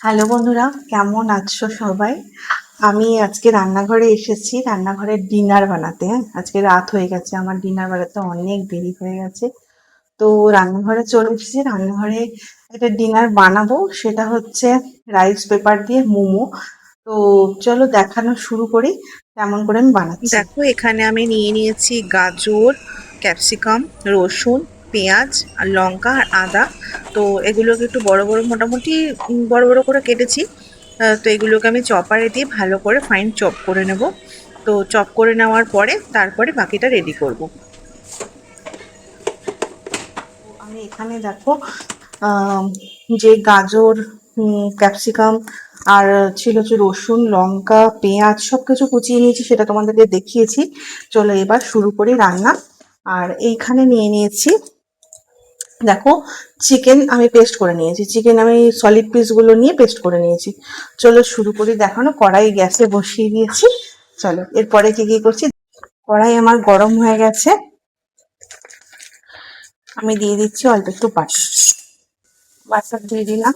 Hello বন্ধুরা, কেমন আছো সবাই? আমি আজকে রান্নাঘরে এসেছি রান্নাঘরে ডিনার বানাতে। আজকে রাত হয়ে গেছে, আমার ডিনার বানাতে অনেক দেরি হয়ে গেছে। তো রান্নাঘরে চলে এসেছি। রান্নাঘরে একটা ডিনার বানাবো, সেটা হচ্ছে রাইস পেপার দিয়ে মোমো। তো চলো দেখানো শুরু করি কেমন করে আমি বানাচ্ছি। দেখো, এখানে আমি নিয়ে নিয়েছি গাজর, ক্যাপসিকাম, রসুন, পেঁয়াজ আর লঙ্কা আর আদা। তো এগুলোকে একটু বড় বড়, মোটামুটি বড় বড় করে কেটেছি। তো এগুলোকে আমি চপারে দিয়ে ভালো করে ফাইন চপ করে নেব। তো চপ করে নেওয়ার পরে তারপরে বাকিটা রেডি করব। তো আমি এখানে দেখো আম, যে গাজর, ক্যাপসিকাম আর ছিল হচ্ছে রসুন, লঙ্কা, পেঁয়াজ সবকিছু কুচিয়ে নিয়েছি, সেটা তোমাদেরকে দেখিয়েছি। চলো এবার শুরু করি রান্না। আর এইখানে নিয়ে নিয়েছি দেখো চিকেন, আমি পেস্ট করে নিয়েছি। চিকেন আমি সলিড পিসগুলো নিয়ে পেস্ট করে নিয়েছি। চলো শুরু করি দেখানো। কড়াই গ্যাসে বসিয়ে দিয়েছি। চলো এরপরে কি কি করছি। কড়াই আমার গরম হয়ে গেছে, আমি দিয়ে দিচ্ছি অল্প একটু বাটার। বাটার দিয়ে দিলাম।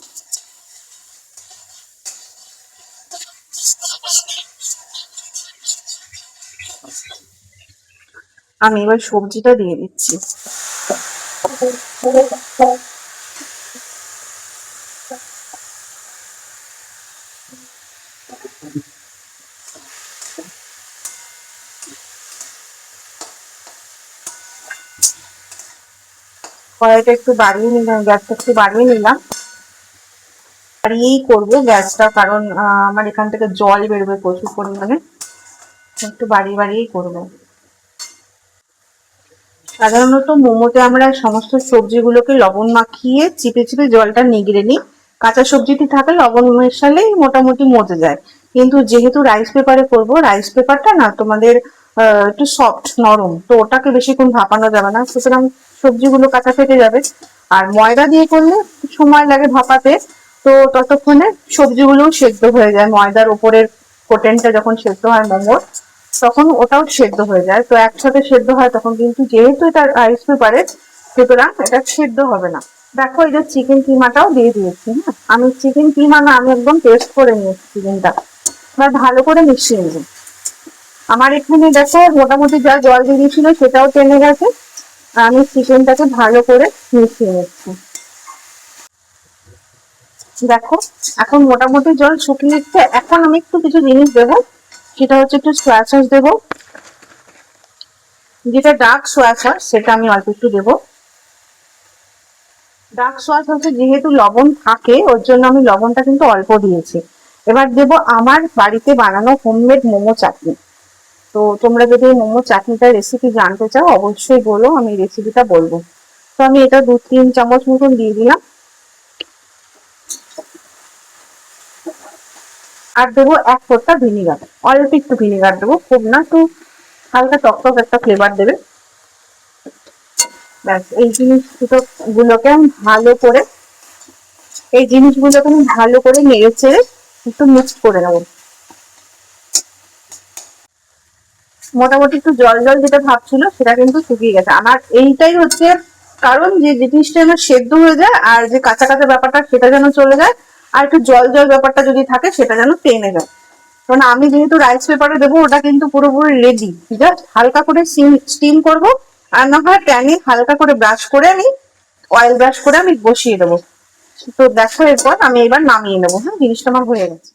আমি এবার সবজিটা দিয়ে দিচ্ছি। কড়াইটা একটু বাড়িয়ে নিলাম, গ্যাসটা একটু বাড়িয়ে নিলাম। বাড়িয়েই করবো গ্যাসটা, কারণ আমার এখান থেকে জল বেরোবে প্রচুর পরিমাণে। একটু বাড়িয়ে বাড়িয়েই করবো। সাধারণত মোমোতে আমরা সমস্ত সবজিগুলোকে লবণ মাখিয়ে চিপে চিপে জলটা নিগড়ে নিই। কাঁচা সবজিটি থাকে লবণ মেশালেই মোটামুটি মজে যায়। কিন্তু যেহেতু রাইস পেপারে করব, রাইস পেপারটা না তোমাদের একটু সফট নরম, তো ওটাকে বেশিক্ষণ ভাপানো যাবে না, সুতরাং সবজিগুলো কাঁচা ফেটে যাবে। আর ময়দা দিয়ে করলে সময় লাগে ভাপাতে, তো ততক্ষণে সবজিগুলোও সেদ্ধ হয়ে যায়। ময়দার ওপরের কোটেনটা যখন সেদ্ধ হয় মোমোর, তখন ওটাও সেদ্ধ হয়ে যায়। তো একসাথে সেদ্ধ হয় তখন, কিন্তু যেহেতু এটা রাইস পেপারে, সুতরাং এটা সেদ্ধ হবে না। দেখো এই যে চিকেন কিমাটাও দিয়ে দিয়েছি। হ্যাঁ, আমি চিকেন কিমা না, আমি একদম টেস্ট করে নিয়েছি চিকেনটা। এবার ভালো করে মিশিয়ে নেব। আমার এখানে দেখো মোটামুটি যা জল দিয়ে দিয়েছিল সেটাও টেনে গেছে। আমি চিকেনটাকে ভালো করে মিশিয়ে নিচ্ছি। দেখো এখন মোটামুটি জল শুকিয়ে এসছে। এখন আমি একটু কিছু জিনিস দেবো, সেটা হচ্ছে একটু সয়া সস দেবো। যেটা ডার্ক সয়া সস, সেটা আমি অল্প একটু দেবো। ডার্ক সয়া সসে যেহেতু লবণ থাকে, ওর জন্য আমি লবণটা কিন্তু অল্প দিয়েছি। এবার দেব আমার বাড়িতে বানানো হোমমেড মোমো চাটনি। তো তোমরা যদি এই মোমো চাটনিটার রেসিপি জানতে চাও অবশ্যই বলো, আমি রেসিপিটা বলবো। তো আমি এটা 2-3 চামচ মতন দিয়ে দিলাম। আর দেবো 1 ফোঁটা ভিনিগার। অল্প একটু ভিনিগার দেবো, খুব না, একটু হালকা টকটক একটা ফ্লেভার দেবে। ব্যাস, এই জিনিসগুলোকে আমি ভালো করে নেড়ে চেড়ে একটু মিক্স করে নেবো। মোটামুটি একটু জল জল যেটা ভাব ছিল সেটা কিন্তু শুকিয়ে গেছে। আমার এইটাই হচ্ছে কারণ, যে জিনিসটা আমার সেদ্ধ হয়ে যায় আর যে কাঁচা কাঁচা ব্যাপারটা সেটা যেন চলে যায়, আর একটু জল জল ব্যাপারটা যদি থাকে সেটা যেন টেনে যায়। কারণ আমি যেহেতু রাইস পেপারে দেবো, ওটা কিন্তু পুরোপুরি রেডি, জাস্ট হালকা করে স্টিম করবো। আর না হয় প্যানে হালকা করে ব্রাশ করে আমি, অয়েল ব্রাশ করে আমি বসিয়ে দেবো। তো দেখো এরপর আমি এবার নামিয়ে নেবো। হ্যাঁ, জিনিসটা আমার হয়ে গেছে।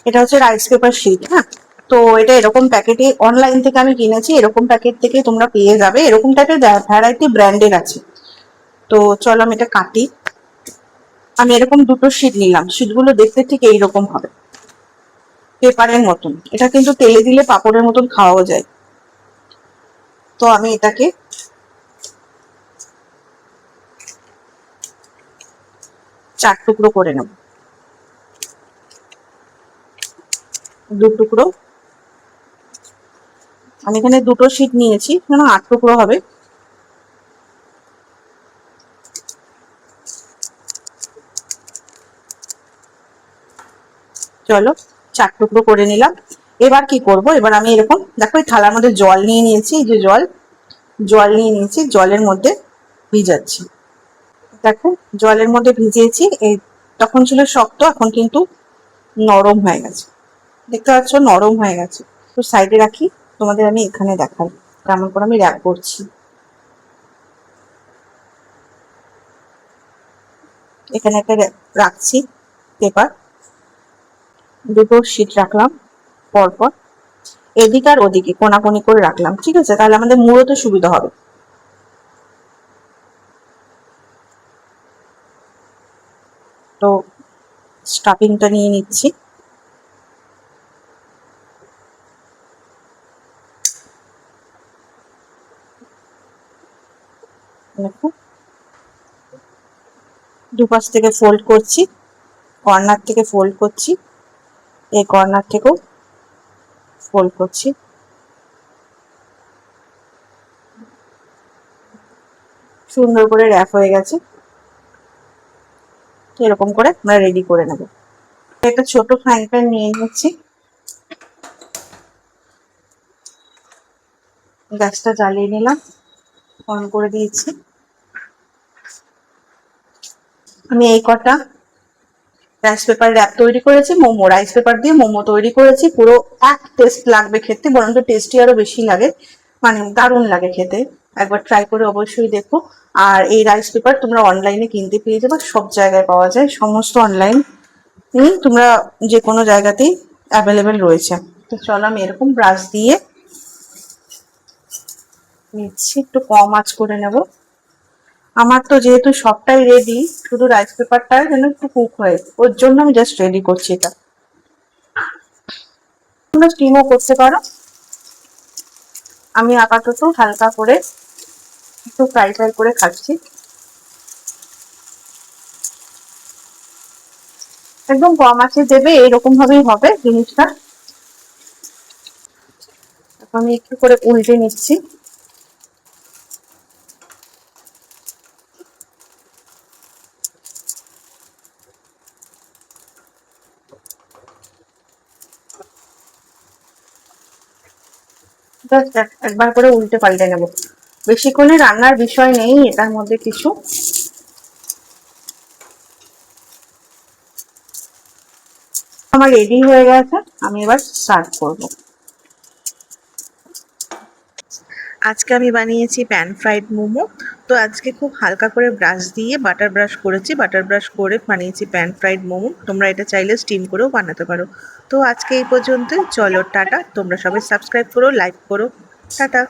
এটা হচ্ছে রাইস পেপার শিট। হ্যাঁ, তো এটা এরকম প্যাকেটে অনলাইন থেকে আমি কিনেছি, এরকম প্যাকেট থেকে তোমরা পেয়ে যাবে। এরকম টাইপের ভ্যারাইটি ব্র্যান্ডের আছে। তো চলো আমি এটা কাটি। আমি এরকম 2টো শিট নিলাম, শিটগুলো দেখতে ঠিক এইরকম হবে, পেপারের মতন। এটা কিন্তু তেলে দিলে পাপড়ের মতন খাওয়াও যায়। তো আমি এটাকে 4 টুকরো করে নেব। 2 টুকরো। আমি এখানে 2টো শিট নিয়েছি, 8 টুকরো হবে। চলো 4 টুকরো করে নিলাম। এবার কি করব, এবার আমি এরকম দেখো এই থালার মধ্যে জল নিয়ে নিয়েছি। এই যে জল নিয়ে নিয়েছি, জলের মধ্যে ভিজাচ্ছি। দেখো জলের মধ্যে ভিজিয়েছি। এই তখন ছিল শক্ত, এখন কিন্তু নরম হয়ে গেছে। দেখতে পাচ্ছ নরম হয়ে গেছে। তো সাইডে রাখি, তোমাদের আমি এখানে দেখাই কেমন করে আমি র্যাপ করছি। এখানে একটা রাখছি পেপার, দুটো শিট রাখলাম পরপর, এদিকে আর ওদিকে কোনাকুনি করে রাখলাম, ঠিক আছে? তাহলে আমাদের মুড়োতে সুবিধা হবে। তো স্টাফিংটা নিয়ে নিচ্ছি। দেখো দুপাশ থেকে ফোল্ড করছি, কর্নার থেকে ফোল্ড করছি, এই কর্নার থেকেও ফোল্ড করছি। সুন্দর করে র্যাপ হয়ে গেছে। এরকম করে আমরা রেডি করে নেব। একটা ছোট ফ্রাইং প্যান নিয়ে নিচ্ছি, গ্যাসটা জ্বালিয়ে নিলাম, অন করে দিয়েছি। আমি এই কটা রাইস পেপার র্যাপ তৈরি করেছি, মোমো রাইস পেপার দিয়ে মোমো তৈরি করেছি। পুরো এক টেস্ট লাগবে খেতে, বরঞ্চ টেস্টি আরো বেশি লাগে, মানে দারুণ লাগে খেতে। একবার ট্রাই করে অবশ্যই দেখো। আর এই রাইস পেপার তোমরা অনলাইনে কিনতে পেয়ে যাবে, সব জায়গায় পাওয়া যায়, সমস্ত অনলাইন তোমরা যে কোনো জায়গাতেই অ্যাভেলেবেল রয়েছে। তো চলো আমি এরকম ব্রাশ দিয়ে নিচ্ছি, একটু কম আঁচ করে নেব। আমার তো যেহেতু সবটাই রেডি, শুধু রাইস পেপারটা যেন একটু কুক হয়, ওর জন্য আমি জাস্ট রেডি করছি এটা। তোমরা স্টিমও করতে পারো, আমি আপাতত হালকা করে একটু ফ্রাই ফ্রাই করে খাচ্ছি। একদম কম আঁচে দেবে, এরকম ভাবেই হবে জিনিসটা। আমি একটু করে উল্টে নিচ্ছি। জাস্ট একবার করে উল্টে পাল্টে নেব, বেশিক্ষণে রান্নার বিষয় নেই এটার মধ্যে কিছু। আমার রেডি হয়ে গেছে, আমি এবার সার্ভ করব। আজকে আমি বানিয়েছি প্যান ফ্রাইড মোমো। তো আজকে খুব হালকা করে ব্রাশ দিয়ে বাটার ব্রাশ করেছি, বাটার ব্রাশ করে বানিয়েছি প্যান ফ্রাইড মোমো। তোমরা এটা চাইলে স্টিম করেও বানাতে পারো। তো আজকে এই পর্যন্তই, চলো টাটা। তোমরা সবাই সাবস্ক্রাইব করো, লাইক করো, টাটা।